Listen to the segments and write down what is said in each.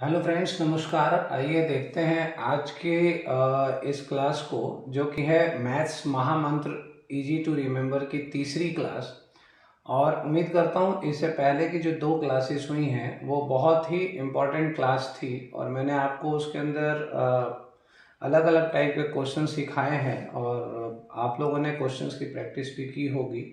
Hello friends, नमस्कार। आइए देखते हैं आज के इस क्लास को, जो कि है मैथ्स महामंत्र इजी टू रिमेंबर की तीसरी क्लास। और उम्मीद करता हूँ इससे पहले की जो दो क्लासेस हुई हैं वो बहुत ही इम्पोर्टेंट क्लास थी और मैंने आपको उसके अंदर अलग अलग टाइप के क्वेश्चन सिखाए हैं और आप लोगों ने क्वेश्चंस की प्रैक्टिस भी की होगी।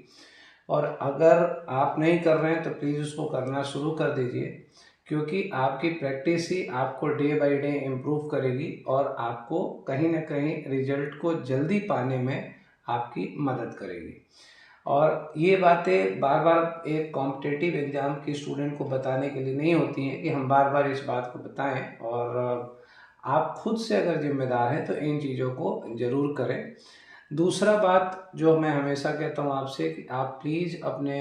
और अगर आप नहीं कर रहे हैं तो प्लीज़ उसको करना शुरू कर दीजिए, क्योंकि आपकी प्रैक्टिस ही आपको डे बाय डे इम्प्रूव करेगी और आपको कहीं ना कहीं रिजल्ट को जल्दी पाने में आपकी मदद करेगी। और ये बातें बार बार एक कॉम्पिटिटिव एग्ज़ाम के स्टूडेंट को बताने के लिए नहीं होती हैं कि हम बार बार इस बात को बताएं। और आप खुद से अगर जिम्मेदार हैं तो इन चीज़ों को ज़रूर करें। दूसरा बात जो मैं हमेशा कहता हूँ आपसे कि आप प्लीज़ अपने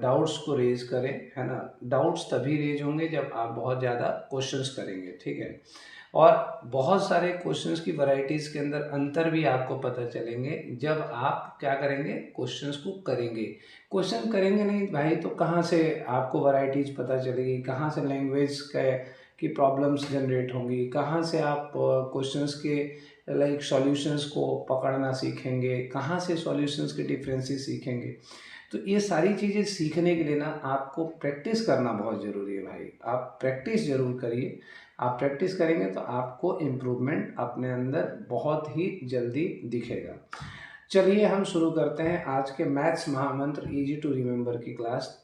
डाउट्स को रेज़ करें, है ना। डाउट्स तभी रेज होंगे जब आप बहुत ज़्यादा क्वेश्चंस करेंगे, ठीक है। और बहुत सारे क्वेश्चंस की वैरायटीज़ के अंदर अंतर भी आपको पता चलेंगे जब आप क्या करेंगे, क्वेश्चंस को करेंगे। क्वेश्चन करेंगे नहीं भाई तो कहाँ से आपको वैरायटीज़ पता चलेगी, कहाँ से लैंग्वेज की प्रॉब्लम्स जनरेट होंगी, कहाँ से आप क्वेश्चंस के लाइक सॉल्यूशंस को पकड़ना सीखेंगे, कहाँ से सॉल्यूशंस के डिफरेंसेस सीखेंगे। तो ये सारी चीज़ें सीखने के लिए ना आपको प्रैक्टिस करना बहुत ज़रूरी है भाई। आप प्रैक्टिस ज़रूर करिए। आप प्रैक्टिस करेंगे तो आपको इम्प्रूवमेंट अपने अंदर बहुत ही जल्दी दिखेगा। चलिए हम शुरू करते हैं आज के मैथ्स महामंत्र इजी टू रिमेंबर की क्लास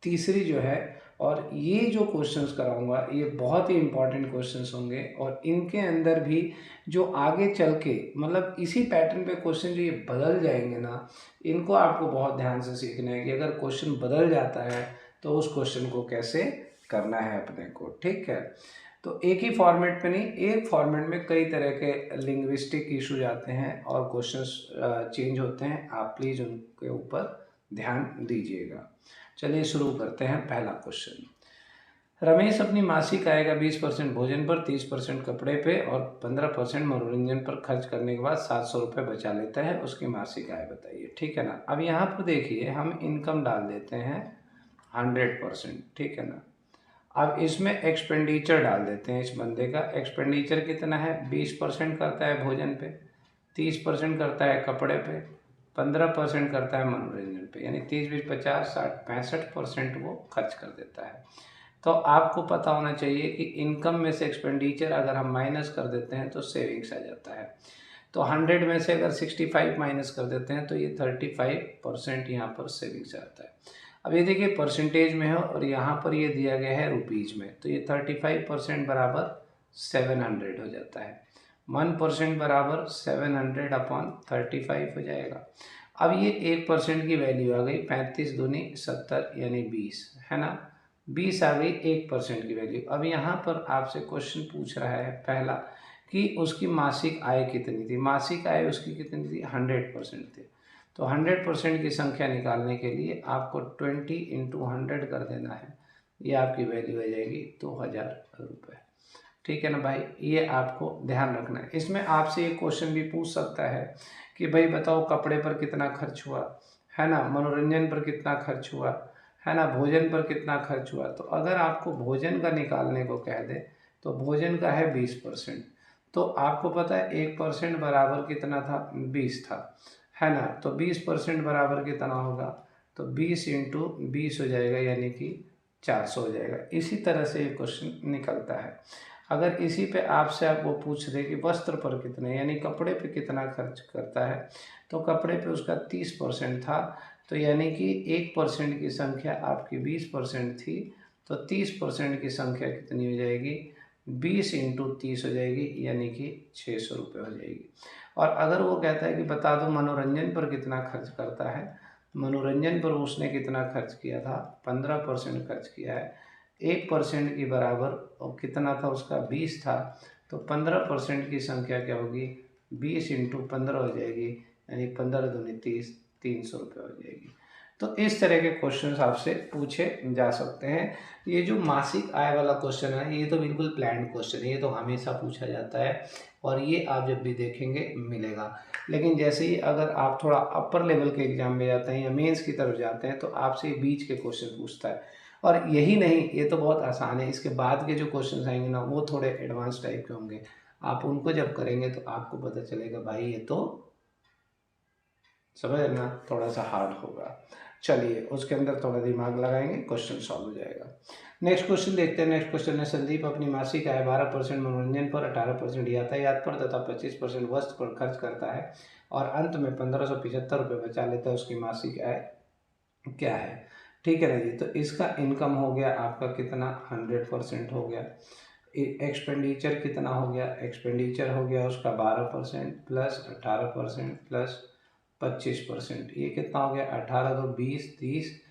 तीसरी जो है। और ये जो क्वेश्चंस कराऊंगा ये बहुत ही इंपॉर्टेंट क्वेश्चंस होंगे और इनके अंदर भी जो आगे चल के मतलब इसी पैटर्न पे क्वेश्चन जो ये बदल जाएंगे ना, इनको आपको बहुत ध्यान से सीखना है कि अगर क्वेश्चन बदल जाता है तो उस क्वेश्चन को कैसे करना है अपने को, ठीक है। तो एक ही फॉर्मेट पे नहीं, एक फॉर्मेट में कई तरह के लिंग्विस्टिक इश्यूज आते हैं और क्वेश्चंस चेंज होते हैं। आप प्लीज़ उनके ऊपर ध्यान दीजिएगा। चलिए शुरू करते हैं। पहला क्वेश्चन, रमेश अपनी मासिक आय का 20% भोजन पर, 30% कपड़े पे और 15% मनोरंजन पर खर्च करने के बाद 700 रुपये बचा लेता है। उसकी मासिक आय बताइए, ठीक है ना। अब यहाँ पर देखिए हम इनकम डाल देते हैं 100%, ठीक है ना। अब इसमें एक्सपेंडिचर डाल देते हैं। इस बंदे का एक्सपेंडिचर कितना है, 20% करता है भोजन पे, 30% करता है कपड़े पे, 15% करता है मनोरंजन पे, यानी 30 20 50 60 65% वो खर्च कर देता है। तो आपको पता होना चाहिए कि इनकम में से एक्सपेंडिचर अगर हम माइनस कर देते हैं तो सेविंग्स आ जाता है। तो 100 में से अगर 65 माइनस कर देते हैं तो ये 35% यहाँ पर सेविंग्स आता है। अब ये देखिए परसेंटेज में है और यहाँ पर ये दिया गया है रुपीज़ में, तो ये 35% बराबर 700 हो जाता है। 1% बराबर 700 अपॉन 35 हो जाएगा। अब ये 1% की वैल्यू आ गई, 35 दूनी 70 यानी 20, है ना। 20 आ गई 1% की वैल्यू। अब यहाँ पर आपसे क्वेश्चन पूछ रहा है पहला कि उसकी मासिक आय कितनी थी। मासिक आय उसकी कितनी थी, 100% थी। तो 100% की संख्या निकालने के लिए आपको 20 इंटू 100 कर देना है। ये आपकी वैल्यू आ जाएगी 2000 रुपये, ठीक है ना भाई। ये आपको ध्यान रखना है। इसमें आपसे एक क्वेश्चन भी पूछ सकता है कि भाई बताओ कपड़े पर कितना खर्च हुआ, है ना, मनोरंजन पर कितना खर्च हुआ, है ना, भोजन पर कितना खर्च हुआ। तो अगर आपको भोजन का निकालने को कह दे तो भोजन का है 20%। तो आपको पता है 1% बराबर कितना था, 20 था, है ना। तो 20% बराबर कितना होगा, तो 20 इंटू 20 हो जाएगा, यानी कि 400 हो जाएगा। इसी तरह से ये क्वेश्चन निकलता है। अगर इसी पे आपसे आप वो पूछ दे कि वस्त्र पर कितने, यानी कपड़े पे कितना खर्च करता है, तो कपड़े पे उसका 30% था, तो यानी कि 1% की संख्या आपकी 20% थी, तो 30% की संख्या कितनी हो जाएगी, 20 इंटू 30 हो जाएगी, यानी कि 600 रुपये हो जाएगी। और अगर वो कहता है कि बता दो मनोरंजन पर कितना खर्च करता है, मनोरंजन पर उसने कितना खर्च किया था, 15% खर्च किया है। 1% की बराबर और कितना था उसका, 20 था, तो 15% की संख्या क्या होगी, 20 इंटू 15 हो जाएगी, यानी 15 दूनी 30, 300 रुपये हो जाएगी। तो इस तरह के क्वेश्चंस आपसे पूछे जा सकते हैं। ये जो मासिक आय वाला क्वेश्चन है ये तो बिल्कुल प्लान्ड क्वेश्चन है, ये तो हमेशा पूछा जाता है और ये आप जब भी देखेंगे मिलेगा। लेकिन जैसे ही अगर आप थोड़ा अपर लेवल के एग्जाम में जाते हैं या मेंस की तरफ जाते हैं तो आपसे बीच के क्वेश्चन पूछता है। और यही नहीं, ये तो बहुत आसान है, इसके बाद के जो क्वेश्चन आएंगे ना वो थोड़े एडवांस टाइप के होंगे। आप उनको जब करेंगे तो आपको पता चलेगा भाई ये तो समझ ना थोड़ा सा हार्ड होगा। चलिए उसके अंदर थोड़ा दिमाग लगाएंगे, क्वेश्चन सॉल्व हो जाएगा। नेक्स्ट क्वेश्चन देखते हैं। नेक्स्ट क्वेश्चन है, संदीप अपनी मासिक आय 12% मनोरंजन पर, 18% यातायात पर तथा 25% वस्त्र पर खर्च करता है और अंत में 1575 रुपये बचा लेता है। उसकी मासिक आय क्या है? ठीक है ना जी। तो इसका इनकम हो गया आपका कितना, 100% हो गया। एक्सपेंडिचर कितना हो गया, एक्सपेंडिचर हो गया उसका 12% प्लस 18% प्लस 25%, ये कितना हो गया, 18 दो 20, 30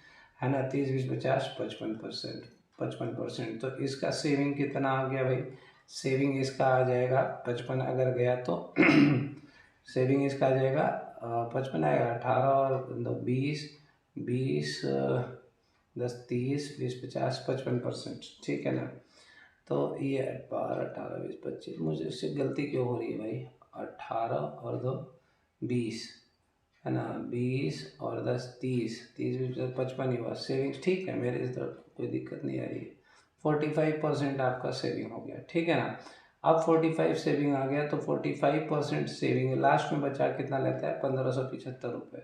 है ना, 30 20 50 55%, 55%। तो इसका सेविंग कितना आ गया भाई, सेविंग इसका आ जाएगा 55 अगर गया तो सेविंग इसका आ जाएगा 55 आएगा, 18 और 20 20 10 30 20 50 55%, ठीक है ना। तो ये 12 18 20 25, मुझे इससे गलती क्यों हो रही है भाई, 18 और 2 20 है ना, 20 और 10 30 30 20 55 ही हुआ। सेविंग्स ठीक है, मेरे इधर कोई दिक्कत नहीं आ रही है। 45% आपका सेविंग हो गया, ठीक है ना। अब 45 सेविंग आ गया तो 45% सेविंग, लास्ट में बचा कितना लेता है, 1575 रुपये।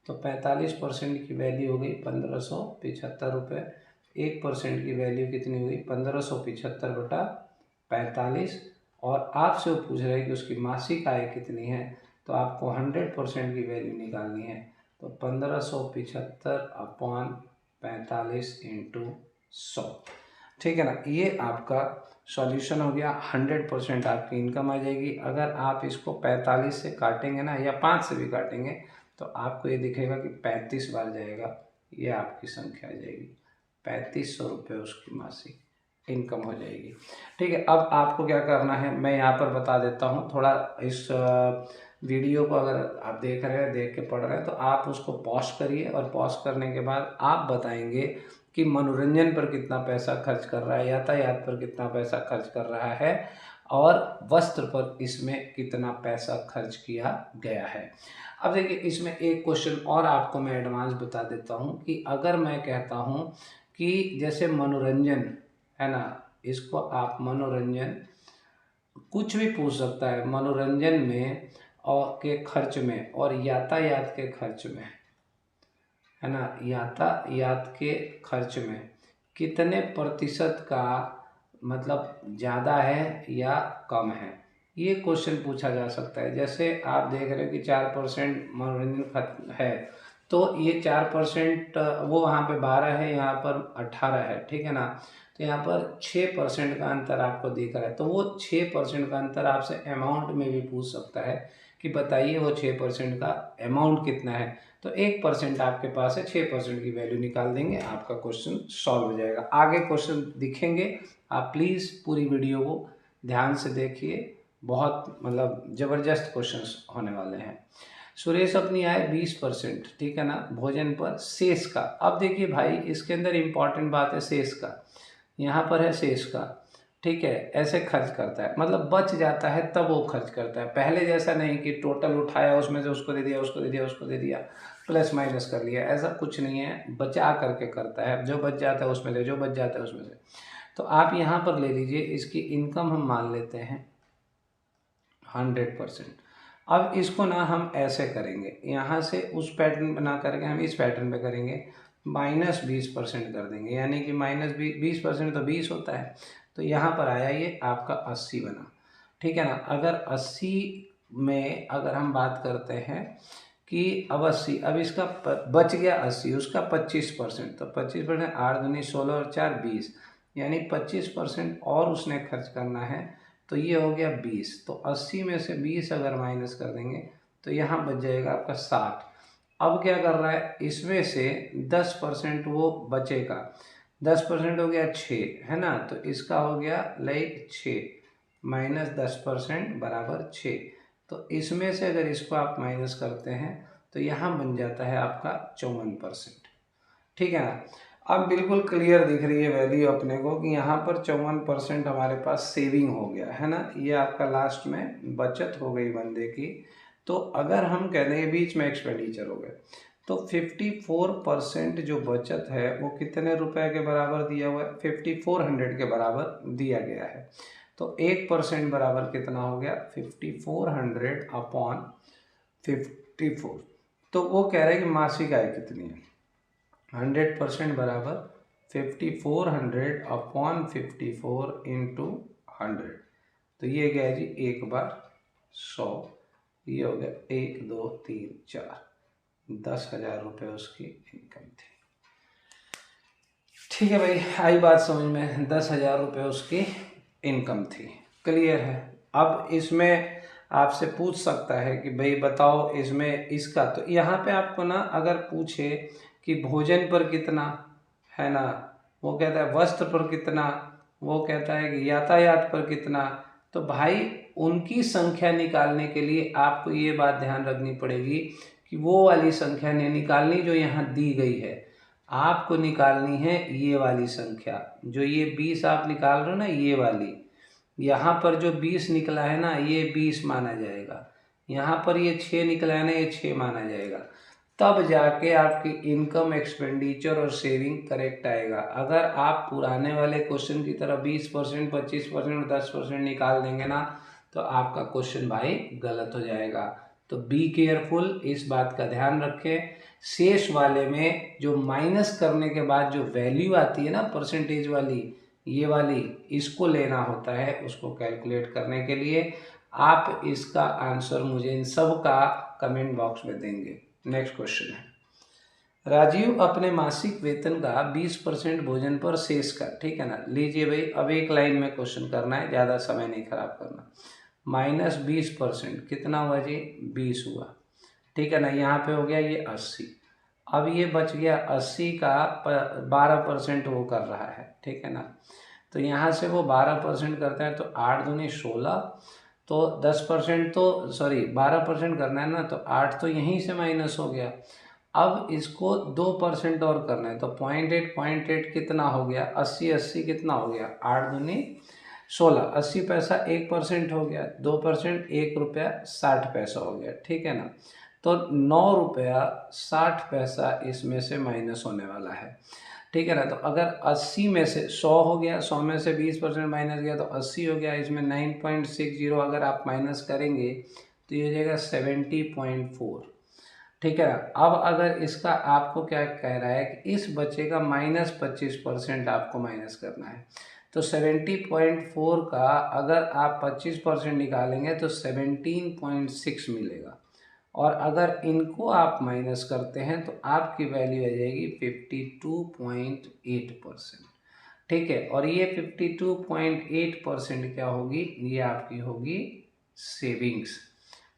तो 45% की वैल्यू हो गई 1575 रुपये। 1% की वैल्यू कितनी हुई, 1575/45। और आपसे वो पूछ रहे हैं कि उसकी मासिक आय कितनी है, तो आपको 100% की वैल्यू निकालनी है। तो 1575/45 × 100, ठीक है ना। ये आपका सॉल्यूशन हो गया। 100% आपकी इनकम आ जाएगी। अगर आप इसको 45 से काटेंगे ना, या 5 से भी काटेंगे, तो आपको ये दिखेगा कि 35 बार जाएगा, ये आपकी संख्या आ जाएगी। 3500 रुपये उसकी मासिक इनकम हो जाएगी, ठीक है। अब आपको क्या करना है मैं यहाँ पर बता देता हूँ। थोड़ा इस वीडियो को अगर आप देख रहे हैं, देख के पढ़ रहे हैं, तो आप उसको पॉज करिए और पॉज करने के बाद आप बताएंगे कि मनोरंजन पर कितना पैसा खर्च कर रहा है, यातायात पर कितना पैसा खर्च कर रहा है, और वस्त्र पर इसमें कितना पैसा खर्च किया गया है। अब देखिए इसमें एक क्वेश्चन और आपको मैं एडवांस बता देता हूँ कि अगर मैं कहता हूँ कि जैसे मनोरंजन है ना, इसको आप मनोरंजन कुछ भी पूछ सकता है, मनोरंजन में और के खर्च में और यातायात के खर्च में है ना, यातायात के खर्च में कितने प्रतिशत का मतलब ज़्यादा है या कम है, ये क्वेश्चन पूछा जा सकता है। जैसे आप देख रहे हो कि 4% मनोरंजन खर्च है, तो ये 4% वो वहाँ पे 12 है, यहाँ पर 18 है, ठीक है ना। तो यहाँ पर 6% का अंतर आपको दिख रहा है, तो वो 6% का अंतर आपसे अमाउंट में भी पूछ सकता है कि बताइए वो 6% का अमाउंट कितना है। तो 1% आपके पास है, 6% की वैल्यू निकाल देंगे, आपका क्वेश्चन सॉल्व हो जाएगा। आगे क्वेश्चन दिखेंगे, आप प्लीज़ पूरी वीडियो को ध्यान से देखिए, बहुत मतलब ज़बरदस्त क्वेश्चंस होने वाले हैं। सुरेश अपनी आय 20%, ठीक है ना, भोजन पर शेष का। अब देखिए भाई इसके अंदर इम्पॉर्टेंट बात है शेष का, यहाँ पर है शेष का, ठीक है। ऐसे खर्च करता है मतलब बच जाता है तब वो खर्च करता है, पहले जैसा नहीं कि टोटल उठाया उसमें से उसको दे दिया, उसको दे दिया, उसको दे दिया, प्लस माइनस कर लिया, ऐसा कुछ नहीं है। बचा करके करता है, जो बच जाता है उसमें से, जो बच जाता है उसमें से। तो आप यहाँ पर ले लीजिए, इसकी इनकम हम मान लेते हैं 100%। अब इसको ना हम ऐसे करेंगे, यहाँ से उस पैटर्न बना करके हम इस पैटर्न पे करेंगे, -20% कर देंगे, यानी कि -20% तो 20 होता है, तो यहाँ पर आया ये आपका 80 बना, ठीक है ना। अगर 80 में अगर हम बात करते हैं कि अब 80, अब इसका बच गया 80, उसका 25%, तो 25%, 8 दूनी 16 और 4 20, यानी 25% और उसने खर्च करना है, तो ये हो गया 20। तो 80 में से 20 अगर माइनस कर देंगे तो यहाँ बच जाएगा आपका 60। अब क्या कर रहा है, इसमें से 10% वो बचेगा, 10% हो गया 6 है ना, तो इसका हो गया लाइक 6 माइनस 10% बराबर 6। तो इसमें से अगर इसको आप माइनस करते हैं तो यहाँ बन जाता है आपका 54%, ठीक है ना। अब बिल्कुल क्लियर दिख रही है वैल्यू अपने को कि यहाँ पर 54% हमारे पास सेविंग हो गया है ना, ये आपका लास्ट में बचत हो गई बंदे की। तो अगर हम कह दें बीच में एक्सपेंडिचर हो गए, तो 54% जो बचत है वो कितने रुपए के बराबर दिया हुआ है? 5400 के बराबर दिया गया है। तो 1% बराबर कितना हो गया? 5400 अपॉन 54। तो वो कह रहे हैं कि मासिक आय कितनी है? 100% बराबर 5400 अपॉन 54 इंटू 100। तो ये क्या है जी? 1/100। ये हो गया 1 2 3 4, 10,000 रुपये उसकी इनकम थी। ठीक है भाई, आई बात समझ में? 10,000 रुपये उसकी इनकम थी। क्लियर है? अब इसमें आपसे पूछ सकता है कि भाई बताओ इसमें इसका, तो यहाँ पे आपको ना अगर पूछे कि भोजन पर कितना है ना, वो कहता है वस्त्र पर कितना, वो कहता है कि यातायात पर कितना, तो भाई उनकी संख्या निकालने के लिए आपको ये बात ध्यान रखनी पड़ेगी कि वो वाली संख्या नहीं निकालनी जो यहाँ दी गई है, आपको निकालनी है ये वाली संख्या। जो ये 20 आप निकाल रहे हो ना, ये वाली, यहाँ पर जो 20 निकला है ना, ये 20 माना जाएगा। यहाँ पर ये 6 निकला है ना, ये 6 माना जाएगा। तब जाके आपकी इनकम, एक्सपेंडिचर और सेविंग करेक्ट आएगा। अगर आप पुराने वाले क्वेश्चन की तरह 20%, 25% और 10% निकाल देंगे ना, तो आपका क्वेश्चन भाई गलत हो जाएगा। तो बी केयरफुल, इस बात का ध्यान रखें। शेष वाले में जो माइनस करने के बाद जो वैल्यू आती है ना, परसेंटेज वाली, ये वाली, इसको लेना होता है। उसको कैलकुलेट करने के लिए आप इसका आंसर मुझे इन सब का कमेंट बॉक्स में देंगे। नेक्स्ट क्वेश्चन है, राजीव अपने मासिक वेतन का 20% भोजन पर शेष का, ठीक है ना। लीजिए भाई, अब एक लाइन में क्वेश्चन करना है, ज़्यादा समय नहीं खराब करना। -20% कितना हुआ जी? 20 हुआ, ठीक है ना। यहाँ पे हो गया ये 80। अब ये बच गया 80 का 12% वो कर रहा है, ठीक है ना। तो यहाँ से वो 12% करता है, तो 8 दूनी 16, तो 10% तो सॉरी 12% करना है ना, तो 8 तो यहीं से माइनस हो गया। अब इसको 2% और करना है, तो 0.8 कितना हो गया? 80 कितना हो गया? 8 दूनी 16, 80 पैसा 1% हो गया, 2% 1 रुपया 60 पैसा हो गया, ठीक है ना। तो 9 रुपया 60 पैसा इसमें से माइनस होने वाला है, ठीक है ना। तो अगर 80 में से 100 हो गया, 100 में से 20% माइनस गया तो 80 हो गया। इसमें 9.60 अगर आप माइनस करेंगे तो ये हो जाएगा 70.4, ठीक है ना। अब अगर इसका आपको क्या कह रहा है कि इस बच्चे का -25% आपको माइनस करना है, तो 70.4 का अगर आप 25% निकालेंगे तो 17.6 मिलेगा। और अगर इनको आप माइनस करते हैं तो आपकी वैल्यू आ जाएगी 52.8%, ठीक है। और ये 52.8% क्या होगी? ये आपकी होगी सेविंग्स,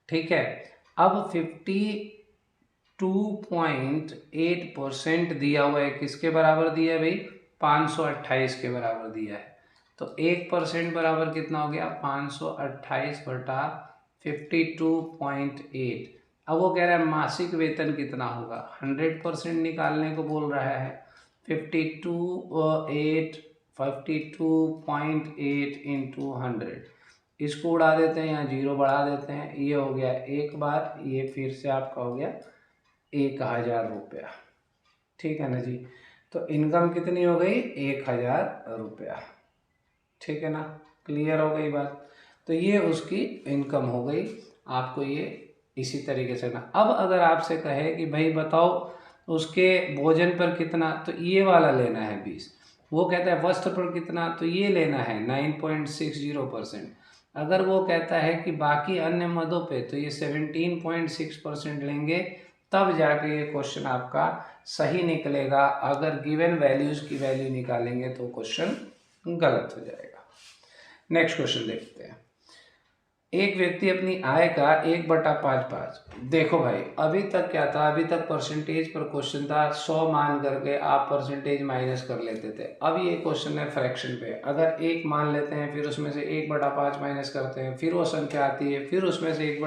ठीक है। अब 52.8% दिया हुआ है, किसके बराबर दिया है भाई? 528 के बराबर दिया है। तो 1% बराबर कितना हो गया? 528 बटा 52.8। अब वो कह रहा है मासिक वेतन कितना होगा? 100% निकालने को बोल रहा है। 52.8 इंटू 100, इसको उड़ा देते हैं, यहाँ 0 बढ़ा देते हैं। ये हो गया एक बार, ये फिर से आपका हो गया 1000 रुपया, ठीक है ना जी। तो इनकम कितनी हो गई? 1000 रुपया, ठीक है ना। क्लियर हो गई बात? तो ये उसकी इनकम हो गई। आपको ये इसी तरीके से ना, अब अगर आपसे कहे कि भाई बताओ उसके भोजन पर कितना, तो ये वाला लेना है 20। वो कहता है वस्त्र पर कितना, तो ये लेना है 9.60%। अगर वो कहता है कि बाकी अन्य मदों पे, तो ये 17.6% लेंगे, तब जाके ये क्वेश्चन आपका सही निकलेगा। अगर गिवन वैल्यूज की वैल्यू निकालेंगे तो क्वेश्चन गलत हो जाएगा। नेक्स्ट क्वेश्चन देखते हैं, एक व्यक्ति अपनी आय का 1/5, देखो भाई अभी तक क्या था? अभी तक परसेंटेज पर क्वेश्चन था, 100 मान करके आप परसेंटेज माइनस कर लेते थे। अब ये क्वेश्चन है फ्रैक्शन पे, अगर 1 मान लेते हैं, फिर उसमें से 1/5 माइनस करते हैं, फिर वो संख्या आती है, फिर उसमें से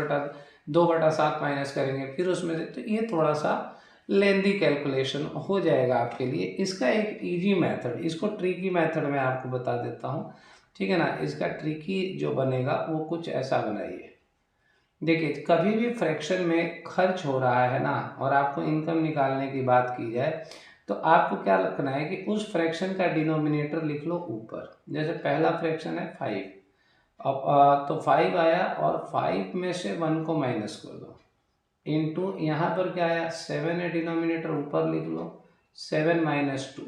2/7 माइनस करेंगे, फिर उसमें से, तो ये थोड़ा सा लेंदी कैलकुलेशन हो जाएगा आपके लिए। इसका एक इजी मेथड, इसको ट्रिकी मेथड में आपको बता देता हूँ, ठीक है ना। इसका ट्रिकी जो बनेगा वो कुछ ऐसा बनाइए, देखिए, कभी भी फ्रैक्शन में खर्च हो रहा है ना, और आपको इनकम निकालने की बात की जाए, तो आपको क्या रखना है कि उस फ्रैक्शन का डिनोमिनेटर लिख लो ऊपर। जैसे पहला फ्रैक्शन है 5, अब तो 5 आया और 5 में से 1 को माइनस कर दो, इनटू यहाँ पर क्या आया 7 है, डिनोमिनेटर ऊपर लिख लो 7 माइनस 2,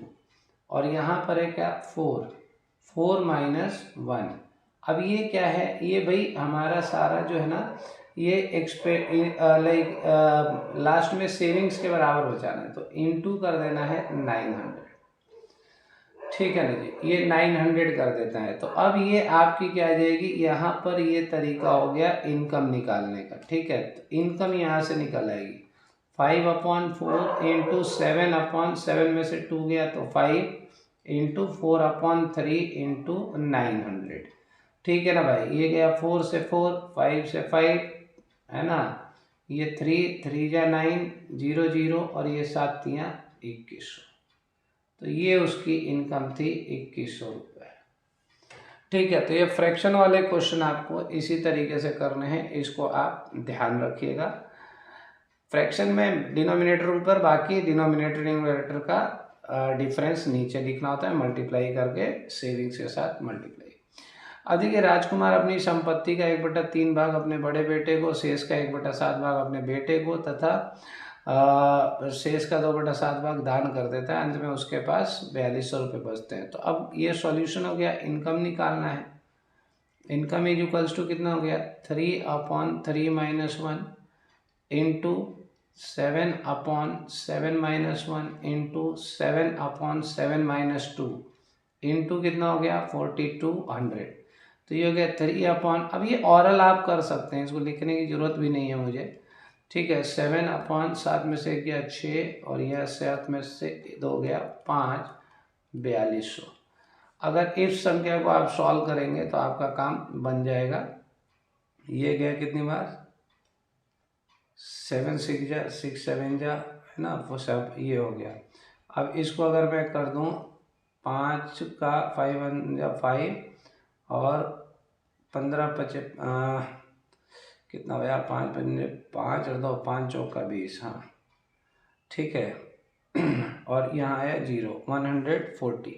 और यहाँ पर है क्या 4 माइनस 1। अब ये क्या है, ये भाई हमारा सारा जो है ना, ये लास्ट में सेविंग्स के बराबर बचाना है, तो इनटू कर देना है 900। ठीक है ना जी, ये 900 कर देता है। तो अब ये आपकी क्या आ जाएगी, यहाँ पर ये तरीका हो गया इनकम निकालने का। ठीक है, तो इनकम यहाँ से निकल आएगी 5/4 इंटू 7/7 में से 2 गया तो 5 इंटू 4/3 इंटू 900। ठीक है ना भाई, ये गया 4 से 4, 5 से 5 है ना, ये 3 जा 9, 0 0 और ये 7 तियाँ 2100। तो ये उसकी इनकम थी 2100 रुपये। ठीक है, तो ये फ्रैक्शन वाले क्वेश्चन आपको इसी तरीके से करने हैं, इसको आप ध्यान रखिएगा। फ्रैक्शन में डिनोमिनेटर ऊपर, बाकी डिनोमिनेटर न्यूमरेटर का डिफरेंस नीचे लिखना होता है, मल्टीप्लाई करके सेविंग्स के साथ मल्टीप्लाई। अब देखिए, राजकुमार अपनी संपत्ति का 1/3 भाग अपने बड़े बेटे को, शेष का 1/7 भाग अपने बेटे को तथा शेष का 2/7 भाग दान कर देता है। अंत में उसके पास 4200 रुपये बचते हैं। तो अब ये सॉल्यूशन हो गया, इनकम निकालना है। इनकम इज इक्वल्स टू कितना हो गया 3/3 minus 1 into 7/7 minus 1 into 7/7 minus 2 into कितना हो गया 4200। तो ये हो गया 3 अब ये ऑरल आप कर सकते हैं, इसको लिखने की जरूरत भी नहीं है मुझे। ठीक है, 7/7 में से गया 6 और यह 7 में से 2 गया 5, 4200। अगर इस संख्या को आप सॉल्व करेंगे तो आपका काम बन जाएगा। ये गया कितनी बार 7 6 जा 6 7 जा है ना, वो सब ये हो गया। अब इसको अगर मैं कर दूं 5 का 5 1 जा 5 और 15 5 कितना हो गया 5 5 और 2 5 चौका 20। हाँ ठीक है और यहाँ आया 0 140।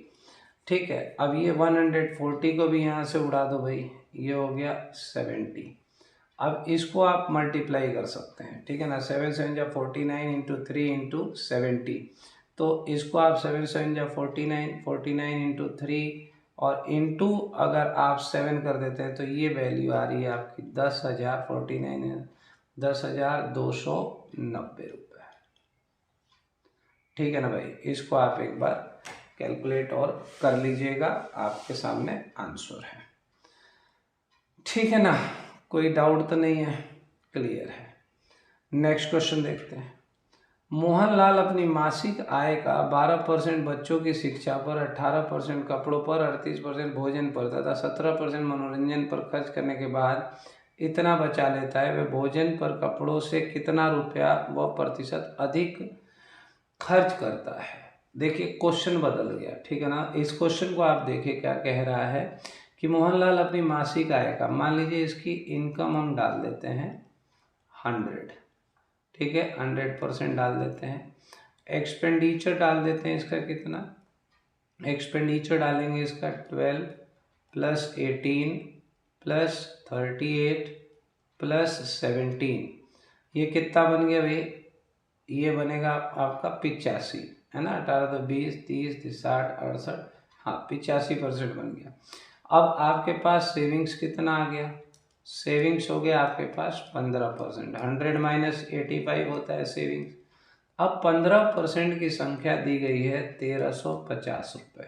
ठीक है, अब ये 140 को भी यहाँ से उड़ा दो भाई, ये हो गया 70। अब इसको आप मल्टीप्लाई कर सकते हैं। ठीक है ना, 7 7 जा 49 इंटू 3 इंटू 70। तो इसको आप 7 7 जा 49 इंटू 3 और इंटू अगर आप 7 कर देते हैं तो ये वैल्यू आ रही है आपकी 10,000 49 10,290 रुपये। ठीक है ना भाई, इसको आप एक बार कैलकुलेट और कर लीजिएगा, आपके सामने आंसर है। ठीक है ना, कोई डाउट तो नहीं है, क्लियर है। नेक्स्ट क्वेश्चन देखते हैं। मोहनलाल अपनी मासिक आय का 12% बच्चों की शिक्षा पर, 18% कपड़ों पर, 38% भोजन पर तथा 17% मनोरंजन पर खर्च करने के बाद इतना बचा लेता है। वह भोजन पर कपड़ों से कितना रुपया व प्रतिशत अधिक खर्च करता है। देखिए क्वेश्चन बदल गया। ठीक है ना, इस क्वेश्चन को आप देखिए क्या कह रहा है कि मोहनलाल अपनी मासिक आय का, मान लीजिए इसकी इनकम हम डाल देते हैं 100। ठीक है, 100% डाल देते हैं। एक्सपेंडिचर डाल देते हैं इसका कितना, एक्सपेंडिचर डालेंगे इसका 12 + 18 + 38 + 17। ये कितना बन गया भाई, ये बनेगा आपका 85 है ना, 18 तो 20 30 60 68, हाँ 85% बन गया। अब आपके पास सेविंग्स कितना आ गया, सेविंग्स हो गया आपके पास 15%। 100 माइनस 85 होता है सेविंग्स। अब 15% की संख्या दी गई है 1350 रुपये,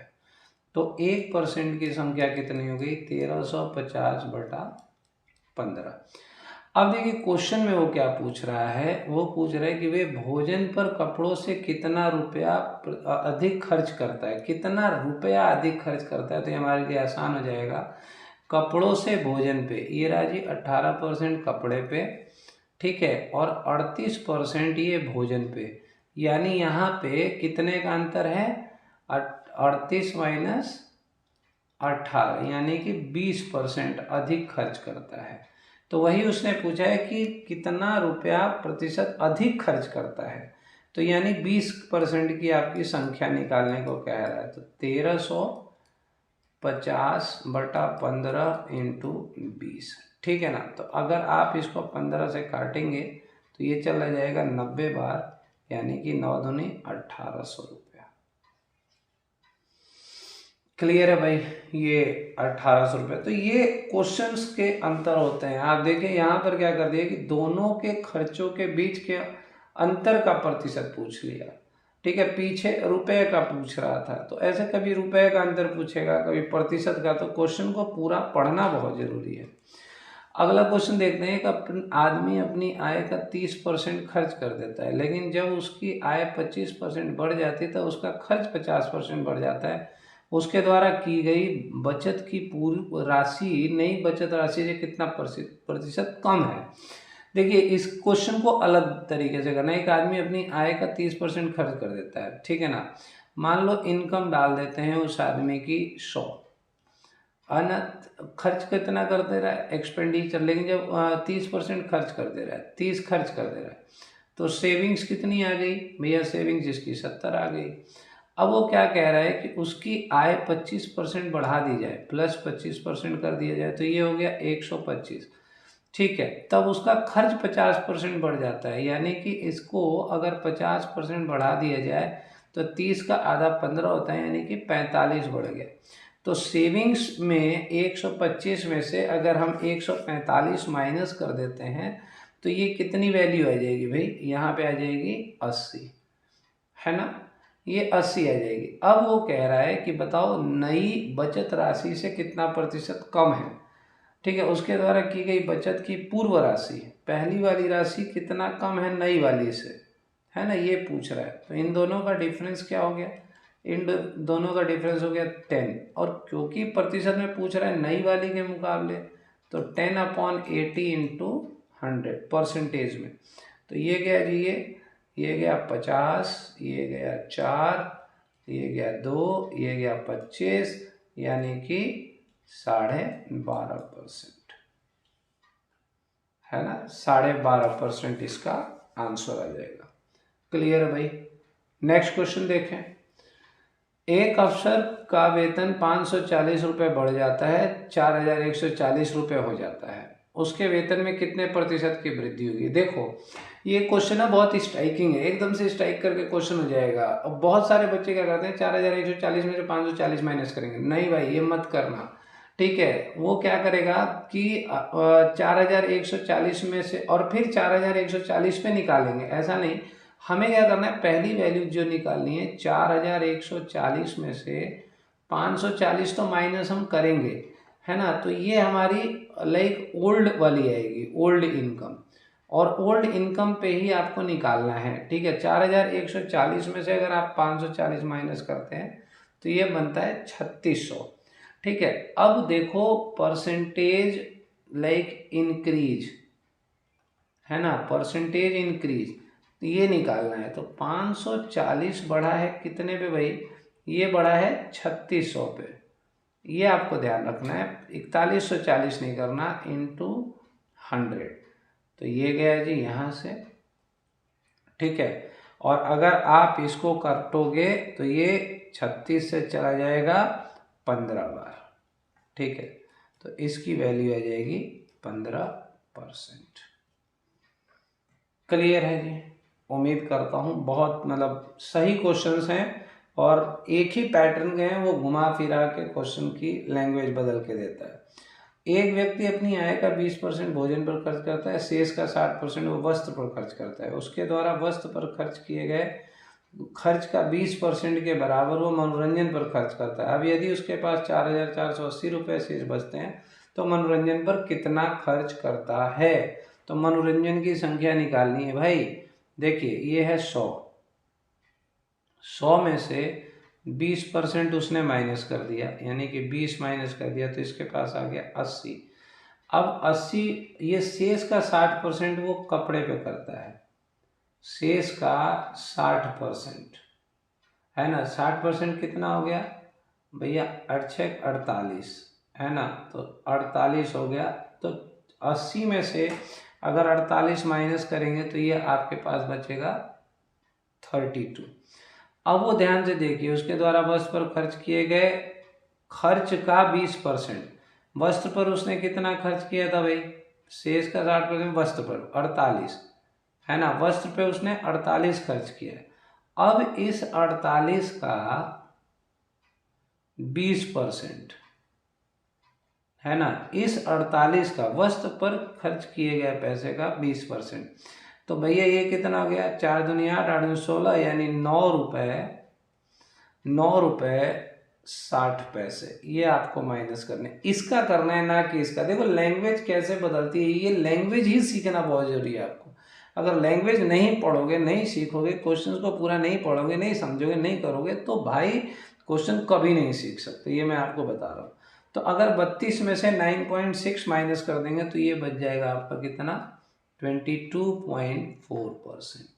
तो 1% की संख्या कितनी हो गई 1350/15। अब देखिए क्वेश्चन में वो क्या पूछ रहा है, वो पूछ रहा है कि वे भोजन पर कपड़ों से कितना रुपया अधिक खर्च करता है, कितना रुपया अधिक खर्च करता है। तो ये हमारे लिए आसान हो जाएगा, कपड़ों से भोजन पे ये रहा जी 18% कपड़े पे, ठीक है, और 38% ये भोजन पे। यानी यहाँ पे कितने का अंतर है 38 माइनस 18, यानी कि 20% अधिक खर्च करता है। तो वही उसने पूछा है कि कितना रुपया प्रतिशत अधिक खर्च करता है, तो यानी 20% की आपकी संख्या निकालने को कह रहा है। तो 1350/15 इंटू 20, ठीक है ना। तो अगर आप इसको 15 से काटेंगे तो ये चला जाएगा 90 बार, यानी कि 9 दूनी 1800 रुपया। क्लियर है भाई, ये 1800 रुपये। तो ये क्वेश्चंस के अंतर होते हैं। आप देखिए यहाँ पर क्या कर दिया कि दोनों के खर्चों के बीच के अंतर का प्रतिशत पूछ लिया, ठीक है। पीछे रुपए का पूछ रहा था, तो ऐसे कभी रुपए का अंतर पूछेगा, कभी प्रतिशत का, तो क्वेश्चन को पूरा पढ़ना बहुत जरूरी है। अगला क्वेश्चन देखते हैं। एक आदमी अपनी आय का 30% खर्च कर देता है, लेकिन जब उसकी आय 25% बढ़ जाती है तो उसका खर्च 50% बढ़ जाता है। उसके द्वारा की गई बचत की पूरी राशि नई बचत राशि से कितना प्रतिशत कम है। देखिए इस क्वेश्चन को अलग तरीके से करना है। एक आदमी अपनी आय का 30% खर्च कर देता है, ठीक है ना। मान लो इनकम डाल देते हैं उस आदमी की 100, खर्च कितना कर दे रहा है एक्सपेंडिचर, लेकिन जब 30% खर्च कर दे रहा है, 30 खर्च कर दे रहा है, तो सेविंग्स कितनी आ गई भैया, सेविंग्स इसकी 70 आ गई। अब वो क्या कह रहा है कि उसकी आय 25% बढ़ा दी जाए, प्लस 25% कर दिया जाए, तो ये हो गया 125, ठीक है। तब उसका खर्च 50% बढ़ जाता है, यानी कि इसको अगर 50% बढ़ा दिया जाए तो 30 का आधा 15 होता है, यानी कि 45 बढ़ गया। तो सेविंग्स में 125 में से अगर हम 145 माइनस कर देते हैं तो ये कितनी वैल्यू आ जाएगी भाई, यहाँ पे आ जाएगी 80, है ना। ये 80 आ जाएगी। अब वो कह रहा है कि बताओ नई बचत राशि से कितना प्रतिशत कम है, ठीक है। उसके द्वारा की गई बचत की पूर्व राशि, पहली वाली राशि कितना कम है नई वाली से, है ना, ये पूछ रहा है। तो इन दोनों का डिफरेंस क्या हो गया, इन दोनों का डिफरेंस हो गया 10, और क्योंकि प्रतिशत में पूछ रहा है नई वाली के मुकाबले, तो 10/80 इंटू 100 परसेंटेज में। तो ये गया जी, ये गया 50, ये गया 4, ये गया 2, ये गया 25, यानी कि 12.5%, है ना। 12.5% इसका आंसर आ जाएगा। क्लियर है भाई। नेक्स्ट क्वेश्चन देखें। एक अफसर का वेतन 540 रुपये बढ़ जाता है, 4140 रुपये हो जाता है, उसके वेतन में कितने प्रतिशत की वृद्धि होगी। देखो ये क्वेश्चन है बहुत स्ट्राइकिंग है, एकदम से स्ट्राइक करके क्वेश्चन हो जाएगा। अब बहुत सारे बच्चे क्या करते हैं 4140 में से 540 माइनस करेंगे, नहीं भाई ये मत करना, ठीक है। वो क्या करेगा कि 4140 में से और फिर 4140 पे निकालेंगे, ऐसा नहीं। हमें क्या करना है, पहली वैल्यू जो निकालनी है 4140 में से 540 तो माइनस हम करेंगे, है ना। तो ये हमारी लाइक ओल्ड वाली आएगी, ओल्ड इनकम, और ओल्ड इनकम पे ही आपको निकालना है, ठीक है। 4140 में से अगर आप 540 माइनस करते हैं तो ये बनता है 3600, ठीक है। अब देखो परसेंटेज लाइक इंक्रीज, है ना, परसेंटेज इंक्रीज, तो ये निकालना है। तो 540 बढ़ा है कितने पे भाई, ये बढ़ा है 3600 पे, ये आपको ध्यान रखना है। 4140 नहीं करना, इंटू 100, तो ये गया जी यहाँ से, ठीक है। और अगर आप इसको काटोगे तो ये 36 से चला जाएगा 15 बार, ठीक है। तो इसकी वैल्यू आ जाएगी 15%। क्लियर है जी। उम्मीद करता हूँ बहुत मतलब सही क्वेश्चंस हैं, और एक ही पैटर्न के हैं, वो घुमा फिरा के क्वेश्चन की लैंग्वेज बदल के देता है। एक व्यक्ति अपनी आय का 20% भोजन पर खर्च करता है, शेष का 60% वो वस्त्र पर खर्च करता है। उसके द्वारा वस्त्र पर खर्च किए गए खर्च का 20% के बराबर वो मनोरंजन पर खर्च करता है। अब यदि उसके पास 4480 रुपये शेष बचते हैं तो मनोरंजन पर कितना खर्च करता है। तो मनोरंजन की संख्या निकालनी है भाई। देखिए ये है 100 में से 20% उसने माइनस कर दिया, यानी कि 20 माइनस कर दिया, तो इसके पास आ गया 80। अब 80, ये शेष का 60% वो कपड़े पे करता है, शेष का 60%, है ना। 60% कितना हो गया भैया, 8×6 = 48, है ना। तो 48 हो गया। तो 80 में से अगर 48 माइनस करेंगे तो ये आपके पास बचेगा 32। अब वो ध्यान से देखिए, उसके द्वारा वस्त्र पर खर्च किए गए खर्च का 20%, वस्त्र पर उसने कितना खर्च किया था भाई, शेष का 60%, वस्त्र पर 48 है ना, वस्त्र पे उसने 48 खर्च किया। अब इस 48 का 20% है ना, इस 48 का वस्त्र पर खर्च किए गए पैसे का 20%, तो भैया ये कितना हो गया, 4 दुनिया 8, 8 दूनी 16, यानी 9 रुपये 60 पैसे। ये आपको माइनस करने, इसका करना है ना कि इसका। देखो लैंग्वेज कैसे बदलती है, ये लैंग्वेज ही सीखना बहुत जरूरी है आपको। अगर लैंग्वेज नहीं पढ़ोगे, नहीं सीखोगे, क्वेश्चंस को पूरा नहीं पढ़ोगे, नहीं समझोगे, नहीं करोगे, तो भाई क्वेश्चन कभी नहीं सीख सकते, ये मैं आपको बता रहा हूँ। तो अगर 32 में से 9.6 माइनस कर देंगे तो ये बच जाएगा आपका कितना, 22.4%।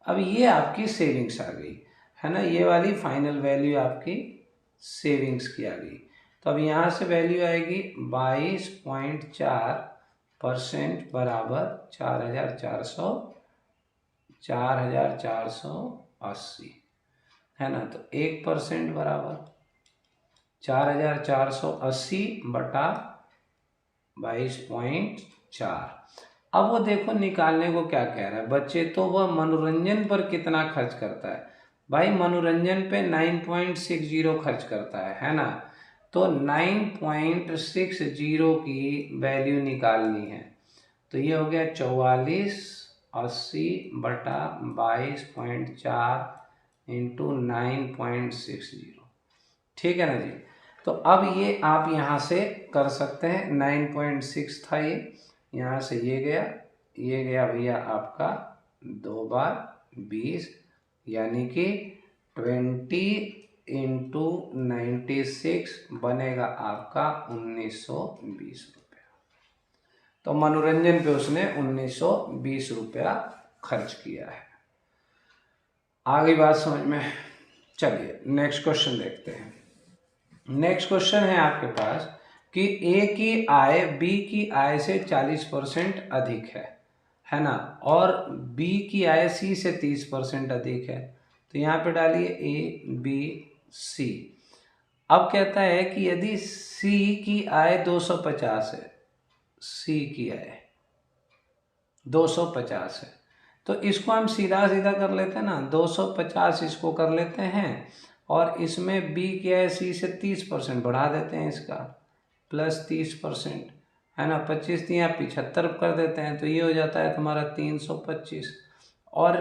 अब ये आपकी सेविंग्स आ गई है ना, ये वाली फाइनल वैल्यू आपकी सेविंग्स की आ गई। तो अब यहाँ से वैल्यू आएगी 22.4% बराबर 4,480 है ना। तो 1% बराबर 4,480 बटा 22.4। अब वो देखो निकालने को क्या कह रहा है बच्चे, तो वह मनोरंजन पर कितना खर्च करता है। भाई मनोरंजन पे 9.60 खर्च करता है ना। तो 9.60 की वैल्यू निकालनी है, तो ये हो गया 4480 बटा 22.4 इंटू 9.60। ठीक है ना जी। तो अब ये आप यहाँ से कर सकते हैं, 9.6 था ये, यहाँ से ये गया भैया आपका 2 बार 20, यानी कि 20 इंटू 96 बनेगा आपका 1920 रुपया। तो मनोरंजन पे उसने 1920 रुपया खर्च किया है। आगे बात समझ में। चलिए नेक्स्ट क्वेश्चन देखते हैं। नेक्स्ट क्वेश्चन है आपके पास कि ए की आय बी की आय से 40% अधिक है ना, और बी की आय सी से 30% अधिक है। तो यहाँ पे डालिए ए बी सी। अब कहता है कि यदि सी की आय 250 है, सी की आय 250 है, तो इसको हम सीधा सीधा कर लेते हैं ना, 250 इसको कर लेते हैं, और इसमें बी की आय सी से 30% बढ़ा देते हैं इसका, प्लस 30% है ना, 25 या 75 कर देते हैं, तो ये हो जाता है तुम्हारा 325। और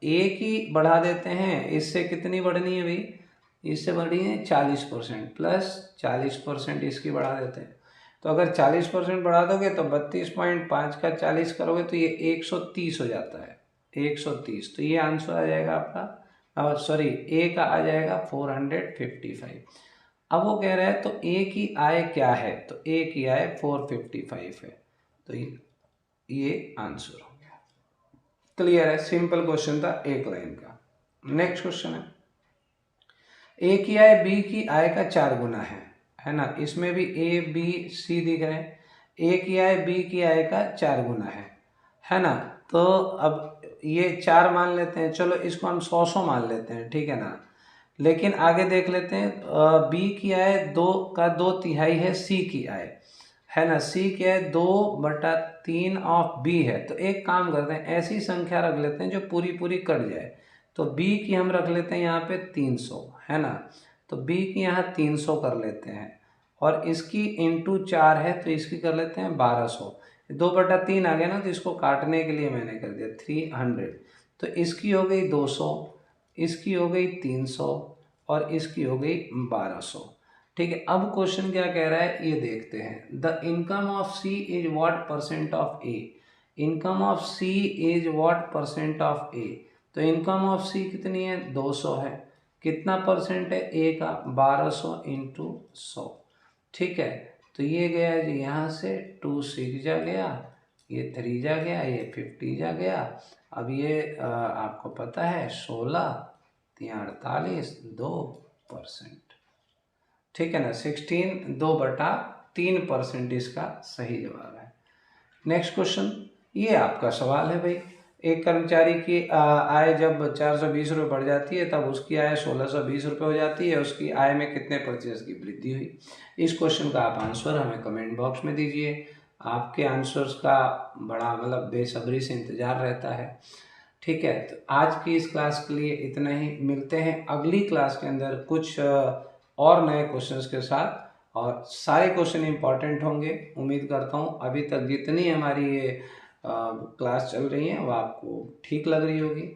ए की बढ़ा देते हैं, इससे कितनी बढ़नी है भाई, इससे बढ़ी है 40%, प्लस 40% इसकी बढ़ा देते हैं। तो अगर 40% बढ़ा दोगे तो 32.5 का 40 करोगे तो ये 130 हो जाता है, 130। तो ये आंसर आ जाएगा आपका, सॉरी ए का आ जाएगा 455। अब वो कह रहा है तो ए की आय क्या है, तो ए की आय 455 है, तो ये आंसर हो गया। क्लियर है, सिंपल क्वेश्चन था, एक लाइन का। नेक्स्ट क्वेश्चन है, ए की आय बी की आय का 4 गुना है ना, इसमें भी ए बी सी दिख रहे हैं। ए की आय बी की आय का 4 गुना है ना। तो अब ये 4 मान लेते हैं, चलो इसको हम 100 मान लेते हैं, ठीक है ना। लेकिन आगे देख लेते हैं, बी की आय 2/3 है सी की आय, है ना। सी की आय 2/3 ऑफ बी है। तो एक काम करते हैं, ऐसी संख्या रख लेते हैं जो पूरी पूरी कट जाए। तो बी की हम रख लेते हैं यहाँ पे 300, है ना। तो बी की यहाँ 300 कर लेते हैं, और इसकी इंटू 4 है तो इसकी कर लेते हैं 1200। 2/3 आ गया ना, तो इसको काटने के लिए मैंने कर दिया 300। तो इसकी हो गई 200, इसकी हो गई 300, और इसकी हो गई 1200। ठीक है, अब क्वेश्चन क्या कह रहा है ये देखते हैं। The income of C is what percent of A. Income of C is what percent of A. तो इनकम ऑफ सी कितनी है, 200 है। कितना परसेंट है ए का, 1200 इंटू 100। ठीक है, तो ये गया जी यहाँ से 2 6 जा गया, ये 3 जा गया, ये 50 जा गया। अब ये आपको पता है 16 3 48 2%। ठीक है ना, 16 2/3% इसका सही जवाब है। नेक्स्ट क्वेश्चन, ये आपका सवाल है भाई। एक कर्मचारी की आय जब 420 रुपये बढ़ जाती है तब उसकी आय 1620 रुपये हो जाती है, उसकी आय में कितने प्रतिशत की वृद्धि हुई? इस क्वेश्चन का आप आंसर हमें कमेंट बॉक्स में दीजिए। आपके आंसर्स का बड़ा मतलब बेसब्री से इंतज़ार रहता है। ठीक है, तो आज की इस क्लास के लिए इतना ही। मिलते हैं अगली क्लास के अंदर कुछ और नए क्वेश्चंस के साथ, और सारे क्वेश्चन इंपॉर्टेंट होंगे। उम्मीद करता हूँ अभी तक जितनी हमारी ये क्लास चल रही है वो आपको ठीक लग रही होगी।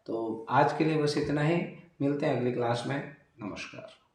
तो आज के लिए बस इतना ही। मिलते हैं अगली क्लास में। नमस्कार।